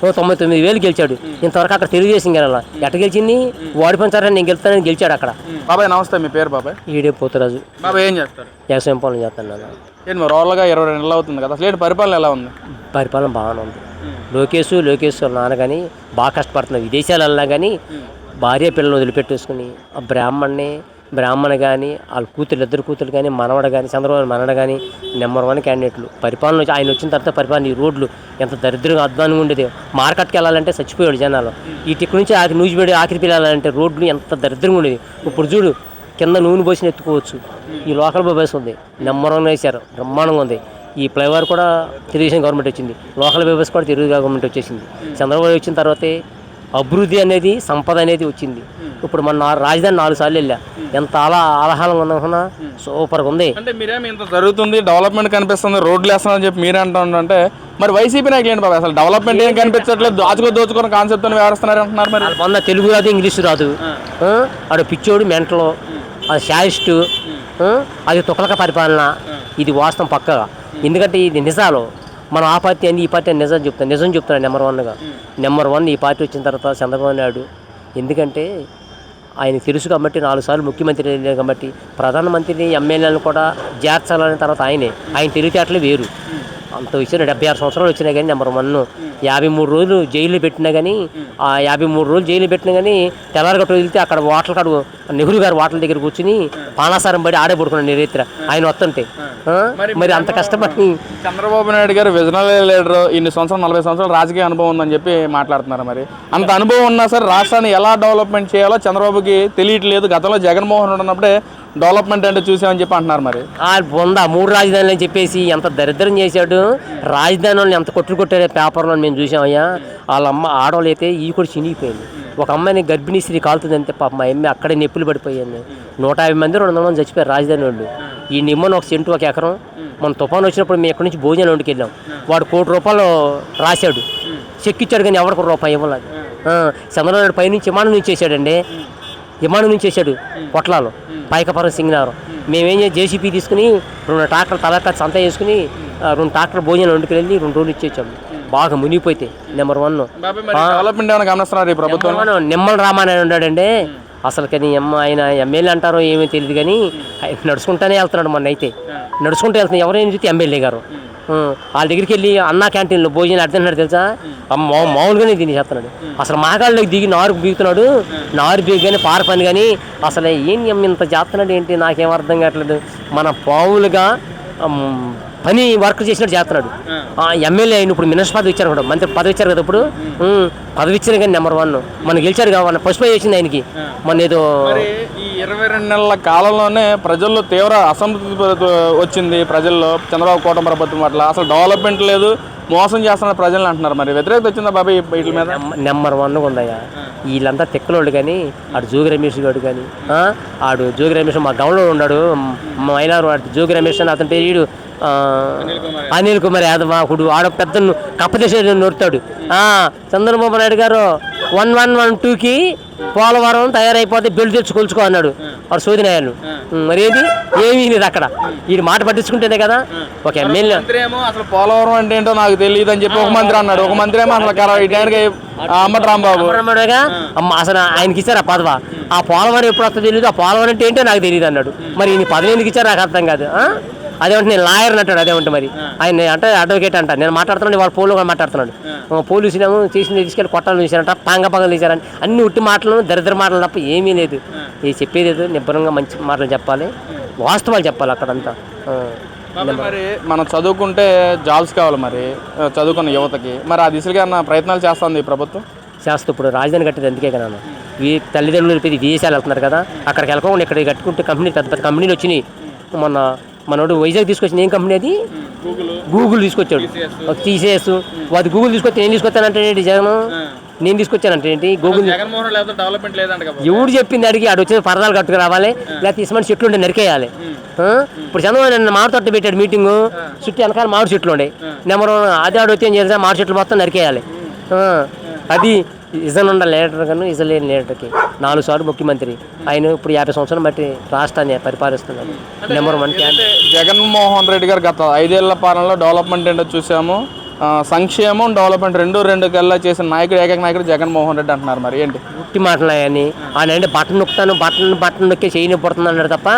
99,000 గెలిచాడు. ఇంతవరకు అక్కడ తెలుగుదేశం గెలాల. ఎట్ట గెలిచింది? ఓడిపోయిన నేను గెలుస్తానని గెలిచాడు అక్కడ. బాబాయ్ నమస్తే, మీ పేరు బాబాయ్? ఈడే పోతురాజు. బాబాయ్ ఏం చేస్తారు? వ్యవసాయం పనులు చేస్తాను నేను. ఏంటి మరి ఓవర్గా 22 నెలలు అవుతుంది కదా, అసలు ఏంటి పరిపాలన ఎలా ఉంది? పరిపాలన బాగానే ఉంది. లోకేష్ నాన్న కానీ బాగా కష్టపడుతున్నాడు. విదేశాలు వెళ్ళినా కానీ భార్య పిల్లలు వదిలిపెట్టేసుకుని ఆ బ్రాహ్మణ కానీ వాళ్ళ ఇద్దరు కూతురు కానీ మనవడు కానీ చంద్రబాబు మనవడు కానీ నెంబర్ 1 క్యాండిడేట్లు. పరిపాలన ఆయన వచ్చిన తర్వాత పరిపాలన ఈ రోడ్లు ఎంత దరిద్రంగా అధ్వానంగా ఉండేది. మార్కెట్కి వెళ్ళాలంటే చచ్చిపోయాడు జనాలు. ఈ టిక్ నుంచి నూజిబెడి ఆఖరికి వెళ్ళాలంటే రోడ్లు ఎంత దరిద్రంగా ఉండేది. ఇప్పుడు చూడు, కింద నూనె పోసిన ఎత్తుకోవచ్చు. ఈ లోకల్ బస్ ఉంది, నెంబర్ 1 వేశారు, బ్రహ్మాండంగా ఉంది. ఈ ఫ్లైఓవర్ కూడా తెలుగుదేశం గవర్నమెంట్ వచ్చింది. లోకల్ బస్ కూడా తెలుగు గవర్నమెంట్ వచ్చేసింది. చంద్రబాబు వచ్చిన తర్వాతే అభివృద్ధి అనేది, సంపద అనేది వచ్చింది. ఇప్పుడు మన రాజధాని 4 సార్లు వెళ్ళా, ఎంత ఆహ్లాదంగా ఉందనుకున్నా, సూపర్గా ఉంది. అంటే మీరేమి ఇంత జరుగుతుంది, డెవలప్మెంట్ కనిపిస్తుంది, రోడ్లు వేస్తున్నారని చెప్పి మీరే అంటుంటే మరి వైసీపీ నాయకులు ఏంటి బాబా, అసలు డెవలప్మెంట్ ఏం కనిపించట్లేదు, దోచుకొని కాన్సెప్ట్ వ్యవహరిస్తున్నారు అంటున్నారు. మరి మొన్న తెలుగు రాదు, ఇంగ్లీష్ రాదు, ఆడు పిచ్చోడు, మెంటలు, అది శాయిస్టు, అది తుకలక పరిపాలన. ఇది వాస్తవం పక్కగా. ఎందుకంటే ఇది నిజాలు. మనం ఆ పార్టీ అని ఈ పార్టీ అని నిజం చెప్తున్నాను. నెంబర్ 1 ఈ పార్టీ వచ్చిన తర్వాత చంద్రబాబు నాయుడు. ఎందుకంటే ఆయన తెలుసు కాబట్టి 4 సార్లు ముఖ్యమంత్రి అయ్యారు కాబట్టి ప్రధానమంత్రిని ఎమ్మెల్యేలను కూడా చేర్చాలన్న తర్వాత ఆయన తెలివితేటలు వేరు. అంత వచ్చిన 76 సంవత్సరాలు వచ్చినా కానీ నెంబర్ 1. 53 రోజులు జైలు పెట్టినా కానీ, ఆ 53 రోజులు జైలు పెట్టినా కానీ తెల్లారగట్టు వెళ్తే అక్కడ వాటల కాడు నెహ్రూ గారు వాటల దగ్గర కూర్చుని పానాసారం పడి ఆడే పడుకున్నాడు నిరేత్ర ఆయన వస్తుంటే. మరి అంత కష్టపడి చంద్రబాబు నాయుడు గారు విజనరీ లీడర్, ఇన్ని సంవత్సరాలు 40 సంవత్సరాలు రాజకీయ అనుభవం ఉందని చెప్పి మాట్లాడుతున్నారు. మరి అంత అనుభవం ఉన్నా సరే రాష్ట్రాన్ని ఎలా డెవలప్మెంట్ చేయాలో చంద్రబాబుకి తెలియట్లేదు. గతంలో జగన్మోహన్ రెడ్డి ఉన్నప్పుడే డెవలప్మెంట్ అంటే చూసామని చెప్పి అంటున్నారు. మరి 3 రాజధానులు అని చెప్పేసి ఎంత దరిద్రం చేశాడు. రాజధానులను ఎంత కొట్టారే పేపర్లో మేము చూసామయ్యా. వాళ్ళ అమ్మ ఆడవాళ్ళు అయితే ఈ కూడా చినిగిపోయింది. ఒక అమ్మాయిని గర్భిణీ స్త్రీ కాలుతుందంటే పాప మా అమ్మాయి అక్కడే నొప్పులు పడిపోయింది. 150 మంది 200 మంది చచ్చిపోయారు రాజధాని వాళ్ళు. ఈ నిమ్మను 1 సెంటు 1 ఎకరం. మన తుఫాను వచ్చినప్పుడు మేము ఎక్కడి నుంచి భోజనం వండుకు వెళ్ళాం. వాడు ₹1,00,00,000 రాశాడు, చెక్ ఇచ్చాడు, కానీ ఎవరికి ₹1 ఇవ్వలేదు. చంద్రబాబు నాయుడు పైనుంచి విమానం నుంచి వేసాడు పొట్లాలు, పైకపురం సింగనారం. మేమేం చేసి జేసీపీ తీసుకుని 2 ట్రాక్టర్లు తలక సంత వేసుకుని 2 ట్రాక్టర్ భోజనం వండుకు వెళ్ళి 2 రోజులు ఇచ్చేసాము. బాగా మునిగిపోతే నెంబర్ 1 డెవలప్మెంట్ ఏమైనా గమనిస్తున్నారు ఈ ప్రభుత్వం. నిమ్మల రామానాయుడు ఉన్నాడండి. అసలు కానీ ఆయన ఎమ్మెల్యే అంటారో ఏమీ తెలియదు, కానీ నడుచుకుంటానే వెళ్తున్నాడు. మొన్న అయితే నడుచుకుంటూ వెళ్తున్నాడు. ఎవరైనా చూస్తే ఎమ్మెల్యే గారు వాళ్ళ దగ్గరికి వెళ్ళి అన్నా క్యాంటీన్లో భోజనం అడుగుతున్నాడు తెలుసా. మామూలుగానే తినేస్తున్నాడు. అసలు మాగాళ్ళకి దిగి నారు బీగుతున్నాడు. నారు బీగి కానీ పార పని కానీ అసలు ఏం ఇంత చేస్తున్నాడు ఏంటి నాకేం అర్థం కావట్లేదు. మన పావులుగా పని వర్క్ చేసినట్టు చేస్తున్నాడు. ఎమ్మెల్యే అయిన ఇప్పుడు మినిస్టర్ పదవి ఇచ్చారు కూడా, మంత్రి పదవి ఇచ్చారు కదా. ఇప్పుడు పదవి ఇచ్చిన కానీ నెంబర్ 1 మనం గెలిచాడు కాబట్టి పసుపు చేసింది ఆయనకి. మన ఏదో ఈ 22 నెలల కాలంలోనే ప్రజల్లో తీవ్ర అసంతృప్తి వచ్చింది. ప్రజల్లో చంద్రబాబు కూటమి ప్రభుత్వం పట్ల అసలు డెవలప్మెంట్ లేదు, మోసం చేస్తున్న ప్రజలు అంటున్నారు. మరి వ్యతిరేకత వచ్చిందా బాబాయ్ వీటి మీద? నెంబర్ 1 ఉందయ్యా. వీళ్ళంతా తెక్కలోళ్ళు కానీ ఆడు జోగి రమేష్ గారు కానీ, ఆడు జోగి రమేష్ మా గౌన్లో ఉన్నాడు, మైనారు జోగి రమేష్ అని అతని పేరు అనిల్ కుమార్ యాదవ్. అప్పుడు ఆడ పెద్ద కప్పదేశం నొరుతాడు. చంద్రబాబు నాయుడు గారు 1112కి పోలవరం తయారైపోతే బెల్ట్ తెచ్చి కొలుచుకో అన్నాడు వాడు సోదినాయాలు. మరి ఏమీ లేదు అక్కడ. వీడు మాట పట్టించుకుంటేనే కదా. ఒక ఎమ్మెల్యే అసలు పోలవరం అంటే ఏంటో నాకు తెలియదు అని చెప్పి ఒక మంత్రి అన్నాడు. ఒక మంత్రి ఏమో అసలు అంబటి రాంబాబు అసలు ఆయనకి ఇచ్చారు ఆ పదవ. ఆ పోలవరం ఎప్పుడు వస్తుందో తెలియదు, ఆ పోలవరం అంటే ఏంటో నాకు తెలియదు అన్నాడు. మరి ఈయన పదవి ఎందుకు ఇచ్చారు నాకు అర్థం కాదు. అదేమంటే నేను లాయర్ అంటాడు. అదేమంటే మరి ఆయన అంటే అడ్వకేట్ అంట. నేను మాట్లాడుతున్నాడు, వాళ్ళు పోలీసుగా మాట్లాడుతున్నాడు. పోలీసులేమో తీసుకెళ్ళి కొట్టాలని చూశారంట, పగలు తీశారంట. అన్ని ఉట్టి మాటలు, దరిద్ర మాటలు తప్ప ఏమీ లేదు. ఇది చెప్పేది ఏదో నిబ్బరంగా మంచి మాటలు చెప్పాలి, వాస్తవాలు చెప్పాలి అక్కడంతా. మరి మనం చదువుకుంటే జాబ్స్ కావాలి, మరి చదువుకున్న యువతకి. మరి ఆ దిశగా ఏమన్నా ప్రయత్నాలు చేస్తుంది ఈ ప్రభుత్వం? చేస్తూ ఇప్పుడు రాజధాని కట్టేది అందుకే కదా. తల్లిదండ్రులు విదేశాలు వెళ్తున్నారు కదా, అక్కడికి వెళ్ళకుండా ఇక్కడ కట్టుకుంటే కంపెనీ పెద్ద పెద్ద కంపెనీలు వచ్చినాయి. మనోడు వైజాగ్ తీసుకొచ్చిన ఏం కంపెనీ అది? గూగుల్ తీసుకొచ్చాడు. TCS వాది గూగుల్ తీసుకొచ్చి నేను తీసుకొచ్చానంటే ఏంటి జగన్? నేను తీసుకొచ్చానంటే ఏంటి? గూగుల్ ఎవడు చెప్పింది? అడిగి ఆడు వచ్చిన పరదాలు కట్టుకు రావాలి, లేకపోతే ఇసుమంటి చెట్లు ఉండే నరికేయాలి. ఇప్పుడు చంద్రబాబు నిన్న మామిడి తోట పెట్టాడు మీటింగు, చుట్టూ వెనకాల మామిడి చెట్లు ఉండే. నెంబర్ 1 అదే ఆడు వచ్చి ఏం చేస్తా, మామిడి చెట్లు మొత్తం నరికేయాలి. అది ఇజన్ ఉన్న లీడర్ కన్నా ఇజన్ లేని లీడర్కి 4 సార్లు ముఖ్యమంత్రి ఆయన. ఇప్పుడు 50 సంవత్సరాలు బట్టి రాష్ట్రాన్ని పరిపాలిస్తున్నారు. నెంబర్ 1 జగన్మోహన్ రెడ్డి గారు గత 5 ఏళ్ల పాలనలో డెవలప్మెంట్ ఏంటో చూసాము. సంక్షేమం డెవలప్మెంట్ రెండు కల్లా చేసిన నాయకుడు ఏకైక నాయకుడు జగన్మోహన్ రెడ్డి అంటున్నారు. మరి ఏంటి ఉట్టి మాటలని ఆయన అంటే బట్టన్ నొక్కుతాను బట్టన్ నొక్కే చేయని పడుతుంది అన్నాడు తప్ప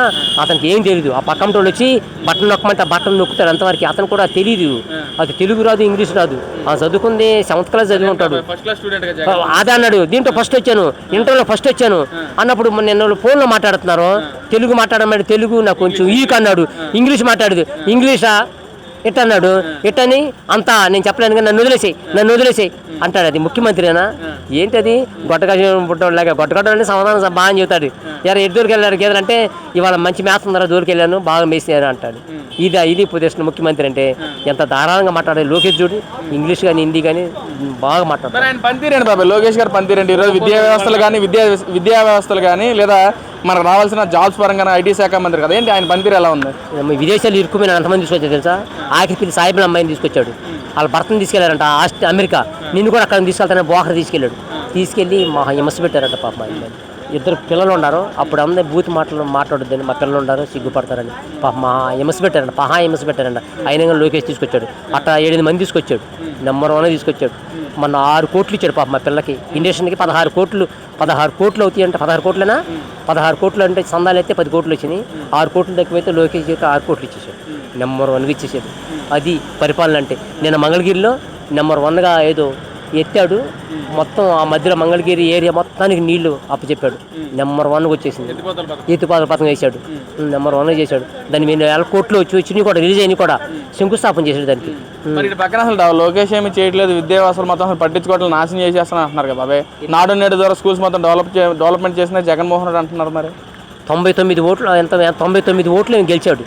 అతనికి ఏం తెలియదు. ఆ పక్కన వాళ్ళు వచ్చి బట్టన్ నొక్కమంటే బట్టన్ నొక్కుతాడు అంతవరకు. అతను కూడా తెలియదు, అది తెలుగు రాదు, ఇంగ్లీష్ రాదు. ఆ చదువుకుంది 7th క్లాస్ చదివి ఉంటాడు. అదే అన్నాడు, దీంట్లో ఫస్ట్ వచ్చాను, ఇంటర్లో ఫస్ట్ వచ్చాను అన్నప్పుడు నేను ఫోన్లో మాట్లాడుతున్నారు. తెలుగు మాట్లాడమన్నాడు, తెలుగు నాకు కొంచెం వీక్ అన్నాడు. ఇంగ్లీష్ మాట్లాడదు, ఇంగ్లీషా ఎట్టన్నాడు, ఎట్టని అంతా నేను చెప్పలేను కానీ నన్ను వదిలేసేయి అంటాడు. అది ముఖ్యమంత్రినా ఏంటది? గొట్టలాగా గొట్టగొట్టాలని సమాధానం బాగా అని చెబుతాడు. ఎటు దూరికి వెళ్ళారు గేదెలు అంటే ఇవాళ మంచి మేత ఉందరా దూరికి వెళ్ళాను బాగా మేసాను అంటాడు. ఇది పొజిషన్ ముఖ్యమంత్రి అంటే. ఎంత ధారాళంగా మాట్లాడాలి లోకేష్ చూడు, ఇంగ్లీష్ కానీ హిందీ కానీ బాగా మాట్లాడతారు. ఆయన పనితీరండి బాబాయ్, లోకేష్ గారు పనితీరండి. ఈరోజు విద్యా వ్యవస్థలు కానీ లేదా మనకు రావాల్సిన జాబ్స్ పరంగా ఐటీ శాఖ మంత్రి కదా, ఏంటి ఆయన పనితీరు ఎలా ఉంది? విదేశాలు ఇరుక్కుపోయిన ఎంతమంది తీసుకొచ్చారు తెలుసా? ఆఖరి పిల్లి సాయిబుల్ అమ్మాయిని తీసుకొచ్చాడు, వాళ్ళ భర్తను తీసుకెళ్లారంట అమెరికా. నిన్ను కూడా అక్కడ తీసుకెళ్తానే బోకర్ తీసుకెళ్ళాడు. తీసుకెళ్ళి మా హిమస పెట్టారంట పాప. మా ఇంట్లో 2 పిల్లలు ఉన్నారు. అప్పుడు అందరూ బూత్ మాటలు మాట్లాడొద్దని, మా పిల్లలు ఉన్నారు సిగ్గుపడతారని పాప మా హిమస పెట్టారంట. అయినా లోకేష్ తీసుకొచ్చాడు. అట్లా 7 మంది తీసుకొచ్చాడు, నెంబర్ 1 తీసుకొచ్చాడు. మొన్న 6 కోట్లు ఇచ్చాడు పాప మా పిల్లకి. ఇండస్ట్రీకి 16 కోట్లు అవుతాయి అంటే 16 కోట్లేనా? 16 కోట్లు అంటే సందాలు అయితే 10 కోట్లు వచ్చినాయి. 6 కోట్లు తక్కువైతే లోకేష్ చేతి 6 కోట్లు ఇచ్చేసాడు, నెంబర్ 1గా ఇచ్చేసాడు. అది పరిపాలన అంటే. నేను మంగళగిరిలో నెంబర్ 1గా ఏదో ఎత్తాడు. మొత్తం ఆ మధ్యలో మంగళగిరి ఏరియా మొత్తానికి నీళ్లు అప్పచెప్పాడు. నెంబర్ 1గా వచ్చేసింది. ఎత్తిపోతల పథకం వేసాడు, నెంబర్ 1గా చేశాడు. దాని మీద 1,000 కోట్లు వచ్చినాయి కూడా, రిలీజ్ అయినాయి కూడా, శంకుస్థాపన చేశాడు దానికి. మరి ఇటు పక్కన అసలు లోకేష్ ఏమి చేయట్లేదు, విద్యావ్యవస్థలు మొత్తం అసలు పట్టించుకోవట్లేదు, నాశనం చేసేస్తున్నా అంటున్నారు కదా బాబాయ్. నాడు నేడు ద్వారా స్కూల్స్ మొత్తం డెవలప్మెంట్ చేసిన జగన్మోహన్ రెడ్డి అంటున్నారు. మరి 99 ఓట్లు 99 ఓట్లు గెలిచాడు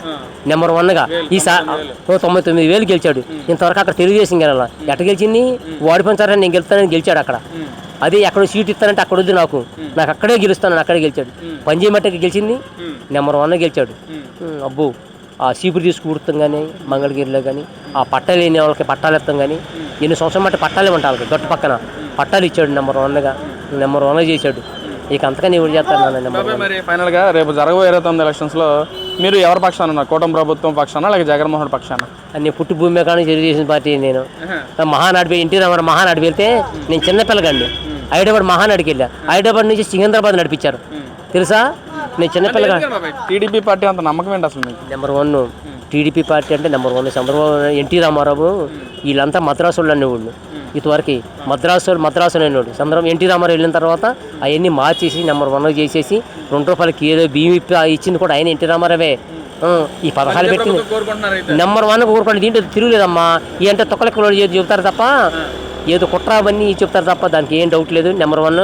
నెంబర్ 1గా. ఈసారి 99,000 గెలిచాడు. ఇంతవరకు అక్కడ తెలుగుదేశం గెలాల. ఎట్ట గెలిచింది? ఓడిపోయిన నేను గెలుస్తానని గెలిచాడు అక్కడ. అది ఎక్కడ సీట్ ఇస్తానంటే అక్కడ వద్దు, నాకు అక్కడే గెలుస్తాను, అక్కడే గెలిచాడు. పంజేమట్టకి గెలిచింది, నెంబర్ 1 గెలిచాడు. అబ్బో ఆ సీపురు తీసుకుడుతాం కానీ మంగళగిరిలో కానీ ఆ పట్టాలు లేని వాళ్ళకి పట్టాలు ఇస్తాం కానీ ఎన్ని సంవత్సరం బట్టి పట్టాలు ఇవ్వండి వాళ్ళకి. గట్టు పక్కన పట్టాలు ఇచ్చాడు, నెంబర్ 1గా చేశాడు. ఇక అంతకని ఎవరు చేస్తాను. మరి ఫైనల్గా రేపు జరగబోయే 29 ఎలక్షన్స్లో మీరు ఎవరి పక్షాన ఉన్నారు? కూటమి ప్రభుత్వం పక్షాన లేక జగన్మోహన్ పక్షాన? నేను పుట్టి భూమి కానీ తెలుగుదేశం పార్టీ. నేను మహానాడు ఎన్టీ రామారావు మహానాడు వెళ్తే నేను చిన్నపిల్లగాండి. హైదరాబాద్ మహానాడుకి వెళ్ళా. హైదరాబాద్ నుంచి సికింద్రాబాద్ నడిపించారు తెలుసా? నేను చిన్నపిల్లగా. టీడీపీ పార్టీ అంత నమ్మకం ఏంటి అసలు మీకు? నెంబర్ 1 టీడీపీ పార్టీ అంటే నెంబర్ 1. చంద్రబాబు, ఎన్టీ రామారావు వీళ్ళంతా మద్రాసు వాళ్ళు అనేవాళ్ళు. ఇంతవరకు మద్రాసు అనేవాడు. ఎన్టీ రామారావు వెళ్ళిన తర్వాత అవన్నీ మార్చేసి నెంబర్ 1గా చేసేసి ₹2 ఏదో బియ్యం ఇచ్చింది కూడా ఆయన ఎన్టీ రామారావే. ఈ పథకాలు పెట్టింది నెంబర్ 1 కోరుకోండి. దీంట్లో తిరుగులేదమ్మా. ఈ అంటే తొక్కలెక్కలు చెబుతారు తప్ప, ఏదో కుట్ర అవన్నీ చెప్తారు తప్ప దానికి ఏం డౌట్ లేదు. నెంబర్ 1